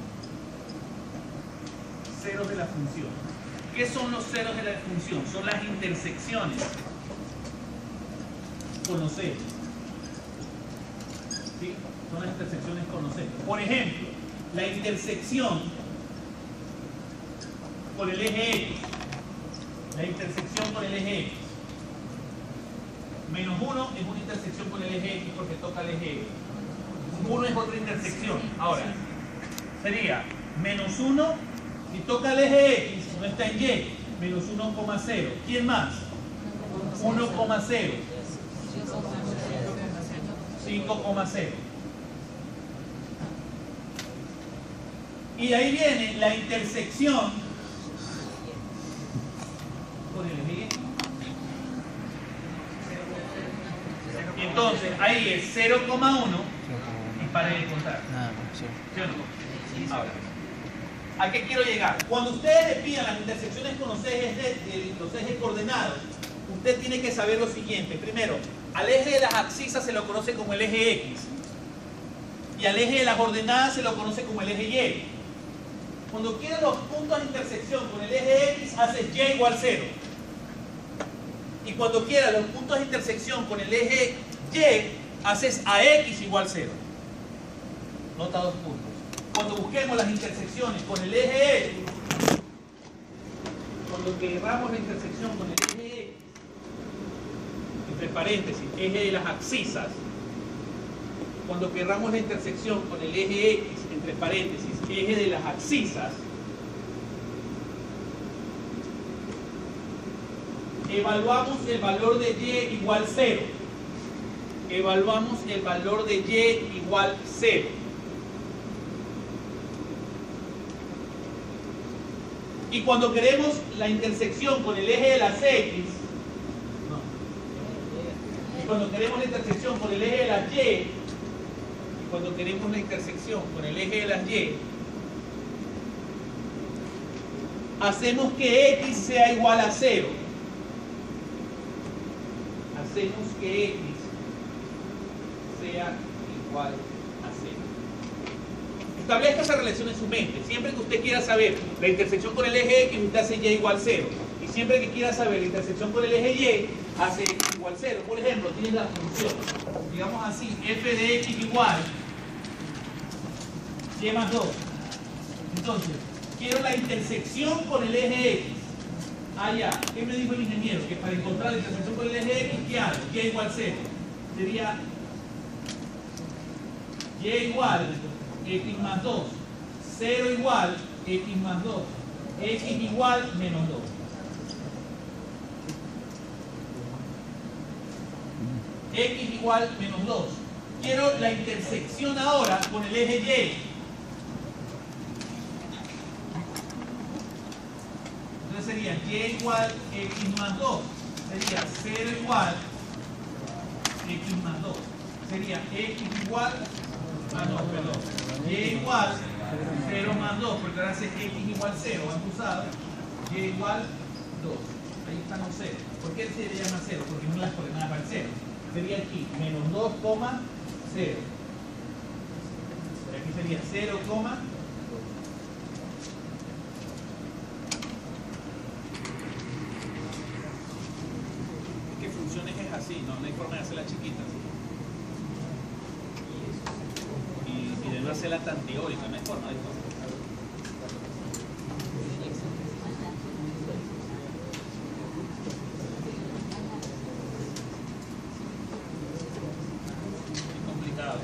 Ceros de la función. ¿Qué son los ceros de la función? Son las intersecciones con los ceros. ¿Sí? Son las intersecciones con los ceros. Por ejemplo, la intersección con el eje X. La intersección con el eje X. Menos 1 es una intersección con el eje X porque toca el eje X. 1 es otra intersección. Ahora, sería menos 1 si toca el eje X, no está en Y. Menos 1,0. ¿Quién más? 1,0. 5,0. Y ahí viene la intersección con el eje Y. Entonces, ahí es 0,1 y para de contar. Nada, sí. ¿Sí o no? Ahora, ¿a qué quiero llegar? Cuando ustedes le pidan las intersecciones con los ejes coordenados, usted tiene que saber lo siguiente. Primero, al eje de las abscisas se lo conoce como el eje X. Y al eje de las ordenadas se lo conoce como el eje Y. Cuando quieres los puntos de intersección con el eje X, haces Y igual 0. Y cuando quieras los puntos de intersección con el eje Y, haces AX igual 0. Nota dos puntos. Cuando busquemos las intersecciones con el eje X, cuando queramos la intersección con el eje X, entre paréntesis, eje de las abscisas, cuando queramos la intersección con el eje X, entre paréntesis, eje de las abscisas, evaluamos el valor de Y igual 0. Evaluamos el valor de Y igual 0. Y cuando queremos la intersección con el eje de las X, y cuando queremos la intersección con el eje de las Y, y cuando queremos la intersección con el eje de las Y, hacemos que X sea igual a 0. Hacemos que X sea igual a 0. Establezca esa relación en su mente. Siempre que usted quiera saber la intersección con el eje X, usted hace Y igual 0. Y siempre que quiera saber la intersección con el eje Y, hace X igual 0. Por ejemplo, tiene la función, digamos así, f de X igual Y más 2. Entonces, quiero la intersección con el eje X. Ah, ya. ¿Qué me dijo el ingeniero? Que para encontrar la intersección con el eje X, ¿qué hago? Y igual 0. Sería Y igual X más 2. 0 igual X más 2. X igual menos 2. X igual menos 2. Quiero la intersección ahora con el eje Y. Entonces sería Y igual X más 2. Sería 0 igual X más 2. Sería X igual, Y igual 0 más 2, porque ahora hace X igual 0, han usado Y igual 2. Ahí están los 0. ¿Por qué se le llama 0? Porque no las coordenadas para el 0. Sería aquí menos 2, 0. Aquí sería 0, que funciones es así, no hay forma de hacerla chiquita. Y de no hacerla tan teórica, no hay forma de hacerla. Es complicado.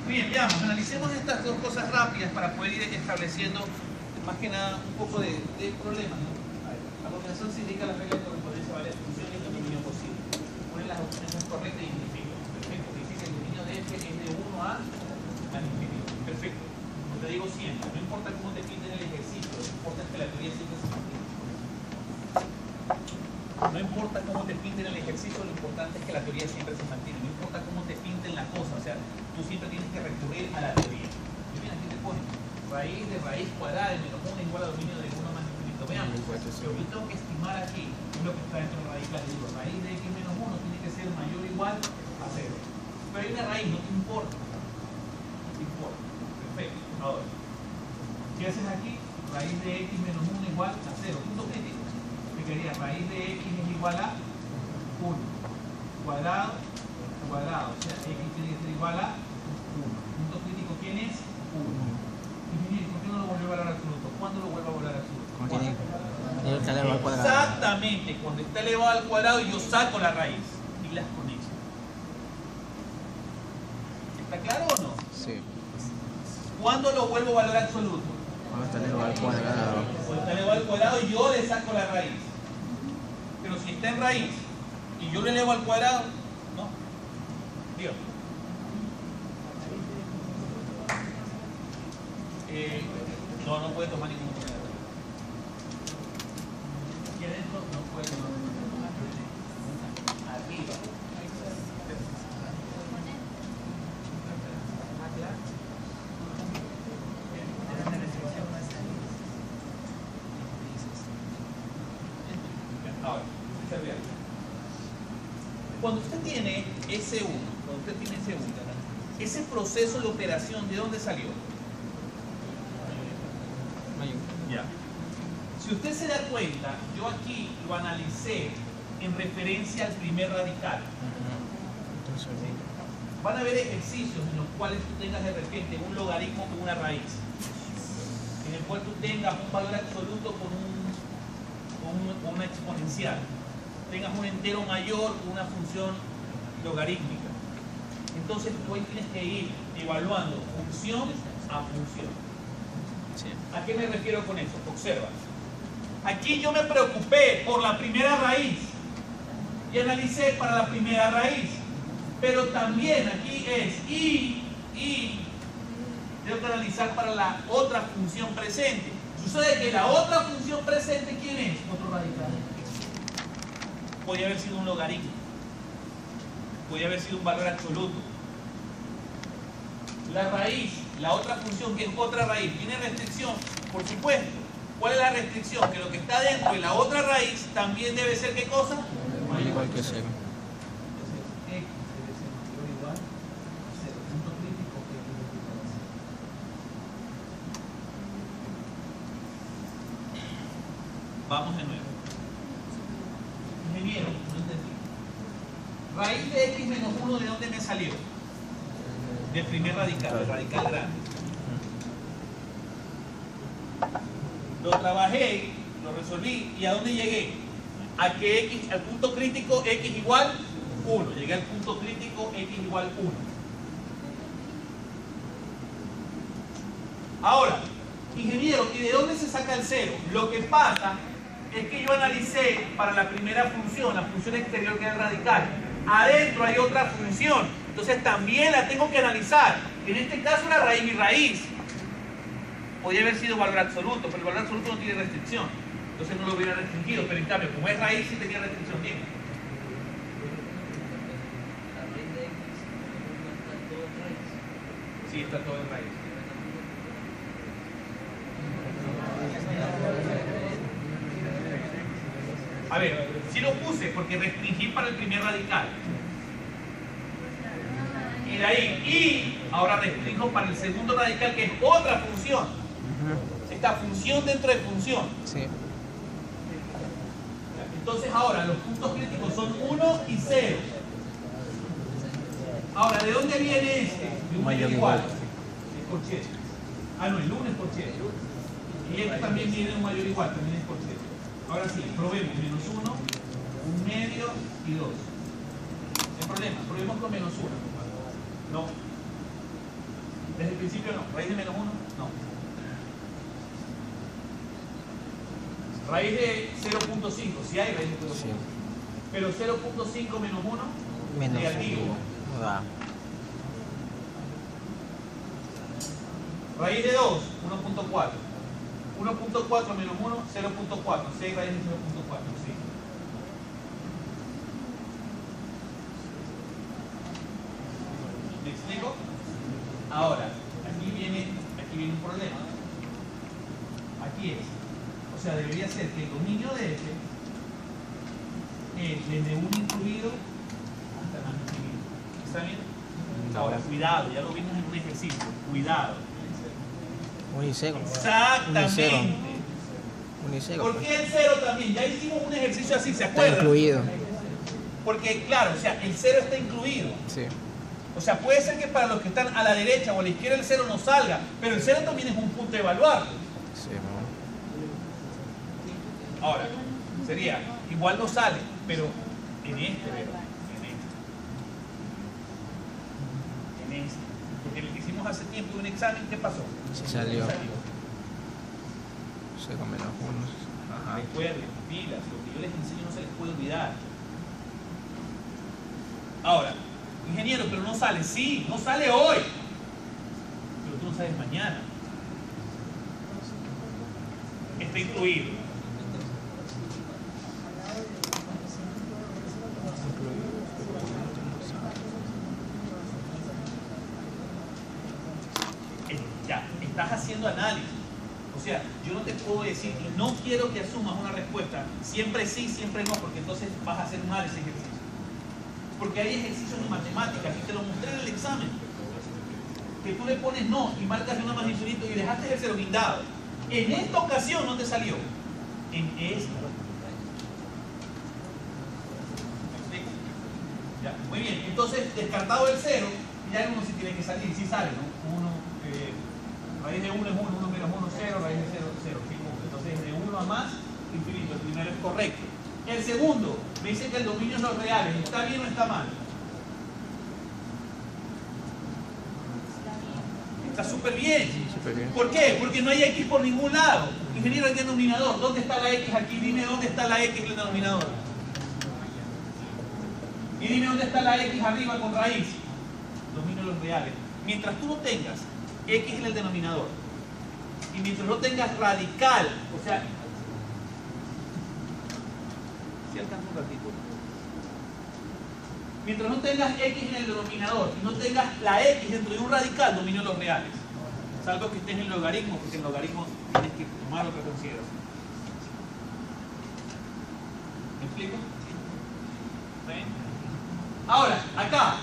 Bien, veamos, analicemos estas dos cosas rápidas para poder ir estableciendo más que nada un poco de problemas, ¿no? A continuación se indica la regla de correspondencia de varias funciones y el dominio posible. Ponen las opciones correctas y identifica. Perfecto. Dice que el dominio de f es de 1 al infinito. Perfecto. Como te digo siempre, no importa cómo te pinten el ejercicio, lo que importa es que la teoría siempre se mantiene. No importa cómo te pinten el ejercicio, lo importante es que la teoría siempre se mantiene. No importa cómo te pinten la cosa, o sea, tú siempre tienes que recurrir a la teoría. Y mira, aquí te pone raíz de raíz cuadrada de menos 1 igual a dominio de 1 más infinito. Veamos, lo que yo tengo que estimar aquí es lo que está dentro de la raíz. Claro, digo, raíz de x menos 1 tiene que ser mayor o igual a 0. Pero hay una raíz, no te importa. No te importa. Perfecto. Ahora, ¿qué haces aquí? Raíz de x menos 1 igual a 0. Punto crítico. Me quedaría raíz de x es igual a 1. Cuadrado, cuadrado. O sea, x tiene que ser igual a 1. Punto crítico, ¿quién es? 1. Ingeniero, ¿por qué no lo vuelve a valer absoluto? ¿Cuándo lo vuelve a valer absoluto? Cuando está elevado al cuadrado. Exactamente, cuando está elevado al cuadrado yo saco la raíz. Pilas con eso. ¿Está claro o no? Sí. ¿Cuándo lo vuelvo a valer absoluto? Cuando está elevado al cuadrado. Cuando está elevado al cuadrado yo le saco la raíz. Pero si está en raíz y yo lo elevo al cuadrado, no. Dios. No puede tomar ningún otro. Aquí adentro no puede tomar ningún otro. Arriba. tiene S1, cuando usted tiene S1, ese proceso de operación, ¿de dónde salió? Ya. Si usted se da cuenta, yo aquí lo analicé en referencia al primer radical. ¿Sí? Van a haber ejercicios en los cuales tú tengas de repente un logaritmo con una raíz, en el cual tú tengas un valor absoluto con una exponencial, tengas un entero mayor con una función logarítmica. Entonces tú ahí tienes que ir evaluando función a función. Sí. ¿A qué me refiero con eso? Observa. Aquí yo me preocupé por la primera raíz y analicé para la primera raíz. Pero también aquí es y tengo que analizar para la otra función presente. Sucede que la otra función presente, ¿quién es? Otro radical. Podría haber sido un logaritmo. Podría haber sido un valor absoluto. La raíz, la otra función que es otra raíz, ¿tiene restricción? Por supuesto. ¿Cuál es la restricción? Que lo que está dentro de la otra raíz también debe ser, ¿qué cosa? Igual que cero. Vamos de nuevo. Ingeniero, no entendí. Raíz de x menos 1, ¿de dónde me salió? Del primer radical, del radical grande. Lo trabajé, lo resolví, ¿y a dónde llegué? A que x, al punto crítico x igual 1. Llegué al punto crítico x igual 1. Ahora, ingeniero, ¿y de dónde se saca el 0? Lo que pasa es que yo analicé para la primera función, la función exterior que es el radical. Adentro hay otra función, entonces también la tengo que analizar. En este caso la raíz, mi raíz podría haber sido valor absoluto, pero el valor absoluto no tiene restricción, entonces no lo hubiera restringido, pero en cambio, como es raíz, sí tenía restricción. Bien. Sí, está todo en raíz. A ver, sí lo puse porque restringí para el primer radical. Y de ahí, y ahora restringo para el segundo radical, que es otra función. Esta función dentro de función. Sí. Entonces ahora los puntos críticos son 1 y 0. Ahora, ¿de dónde viene este? De un mayor igual. Es corchete. Ah, no, el 1 es corchete. Y este también viene de un mayor igual, también es corchete. Ahora sí, probemos menos 1, 1 medio y 2. No hay problema, probemos con menos 1. No. Desde el principio no. Raíz de menos 1, no. Raíz de 0.5, si hay raíz de 0.5. Sí. Pero 0.5 menos 1, menos negativo. 1. No da. Raíz de 2, 1.4. 1.4 menos 1, 0.4. 6 raíz de 0.4, sí. ¿Me explico? Ahora, aquí viene un problema. Aquí es. O sea, debería ser que el dominio de F es desde 1 incluido hasta más infinito. ¿Está bien? Ahora, cuidado, ya lo vimos en un ejercicio. Cuidado. Unicero. Exactamente. Unicero. ¿Por qué el 0 también? Ya hicimos un ejercicio así, ¿se acuerdan? Está incluido. Porque, claro, o sea, el 0 está incluido. Sí. O sea, puede ser que para los que están a la derecha o a la izquierda el 0 no salga, pero el 0 también es un punto de evaluar. Sí, ¿no? Ahora, sería, igual no sale, pero en este, ¿verdad? En este. Porque el que hicimos hace tiempo un examen, ¿qué pasó? Sí salió. 0 menos 1. Ajá. Recuerden, pilas, lo que yo les enseño no se les puede olvidar. Ahora, ingeniero, pero no sale. Sí, no sale hoy. Pero tú no sabes mañana. Está incluido. Ya, estás haciendo análisis. O sea, yo no te puedo decir, y no quiero que asumas una respuesta siempre sí, siempre no, porque entonces vas a hacer mal ese ejercicio. Porque hay ejercicios de matemáticas y te lo mostré en el examen. Que tú le pones no y marcas de una más infinito y dejaste el cero guindado. En esta ocasión no te salió. En esta. Ya, muy bien. Entonces, descartado el cero, ya uno sí tiene que salir. Sí sale, ¿no? Raíz de 1 es 1, 1 menos 1, 0, raíz de 0, 0. Entonces, de 1 a más, infinito. El primero es correcto. El segundo, me dice que el dominio es los reales. ¿Está bien o está mal? Está súper bien. bien. ¿Por qué? Porque no hay X por ningún lado. Ingeniero, el denominador. ¿Dónde está la X aquí? Dime dónde está la X en el denominador. Y dime dónde está la X arriba con raíz. Dominio de los reales. Mientras tú no tengas X en el denominador y mientras no tengas radical, o sea, si alcanza un ratito. Mientras no tengas X en el denominador y no tengas la X dentro de un radical, dominio de los reales. Salvo que estés en el logaritmo, porque en el logaritmo tienes que tomar otra consideración. ¿Me explico? ¿Ven? Ahora, acá,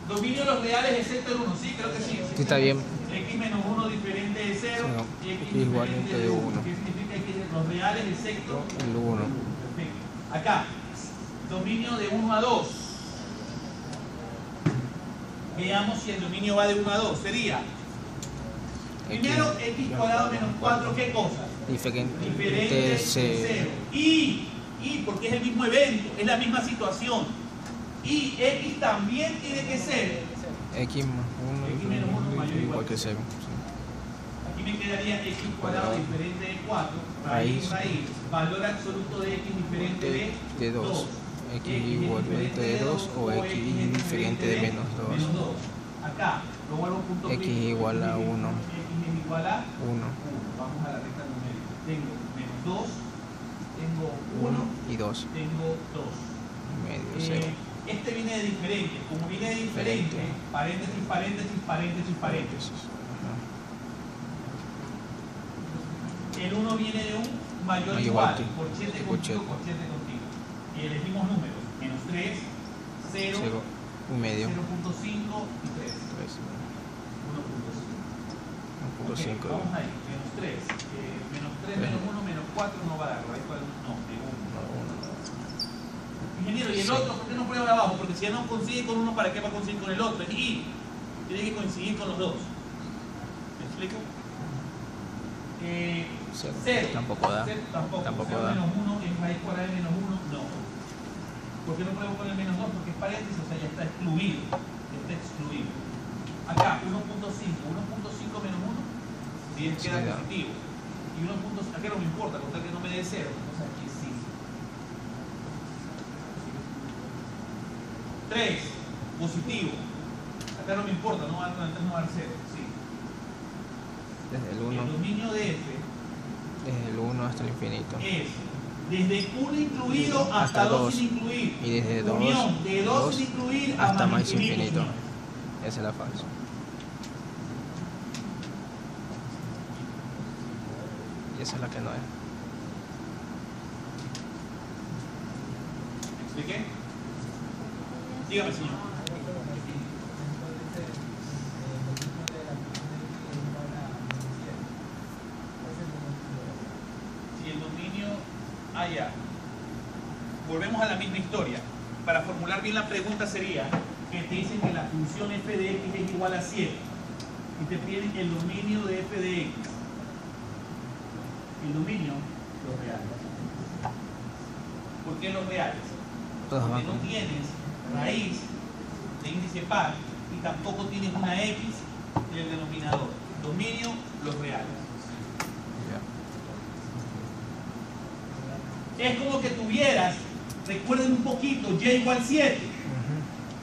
dominio de los reales excepto el 1. Sí, creo que sí. Sí, está bien. X menos 1 diferente de 0 Sí, y X igualmente de 1. ¿Qué significa que los reales excepto El 1. Perfecto. Acá, dominio de 1 a 2. Veamos si el dominio va de 1 a 2. Sería, primero, x cuadrado menos 4, ¿qué cosa? Diferente de 0. Y, porque es el mismo evento, es la misma situación. Y x también tiene que ser X más 1 x menos 1 mayor o igual que 0. Aquí me quedaría x cuadrado diferente de 4, raíz, valor absoluto de x diferente de 2. X igualmente de 2 o X diferente de menos 2. Acá, lo vuelvo a punto X igual a 1. X es igual a 1. Vamos a la recta numérica. Tengo menos 2, tengo 1 y 2. Tengo 2. Medio 0. Este viene de diferente. Como viene de diferente, paréntesis, paréntesis, paréntesis, paréntesis. El 1 viene de un mayor o igual. Corchete contigo, corchete contigo. Y elegimos números. Menos 3, 0, 0.5 y medio. 0.5 y 3. 1.5. Okay, vamos ahí. Menos 3. Menos 3, menos 1, menos 4 no va a dar. No, de 1. Ingeniero, ¿y el otro por qué no prueba de abajo? Porque si ya no consigue con uno, ¿para qué va a conseguir con el otro? Y tiene que coincidir con los dos. ¿Me explico? 0. Tampoco da. Tampoco da. Menos 1 en raíz cuadrada de menos 1, no. ¿Por qué no pruebo con el menos 2? Porque es paréntesis, o sea, ya está excluido. Está excluido. Acá, 1.5. 1.5 menos 1, bien, queda positivo. Y 1. Acá no me importa, con tal que no me dé 0. Entonces aquí sí. 3, positivo. Acá no me importa, no va a dar 0. Sí. Desde el 1. El dominio de f. Desde el 1 hasta el infinito. Es desde 1 incluido hasta 2 sin incluir. Y desde 2, unión de 2 sin incluir hasta más infinito. Esa es la falsa. Y esa es la que no es. ¿Me expliqué? Dígame, señor. Si el dominio... ya. Volvemos a la misma historia. Para formular bien la pregunta sería que te dicen que la función f de x es igual a 7 y te piden el dominio de f de x. El dominio, los reales. ¿Por qué los reales? Porque no tienes raíz de índice par y tampoco tienes una x en el denominador. Dominio, los reales. Es como que tuvieras, recuerden un poquito, y igual 7.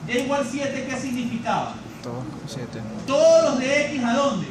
Y igual 7, ¿qué significaba? Todos 7. Todos los de x, ¿a dónde?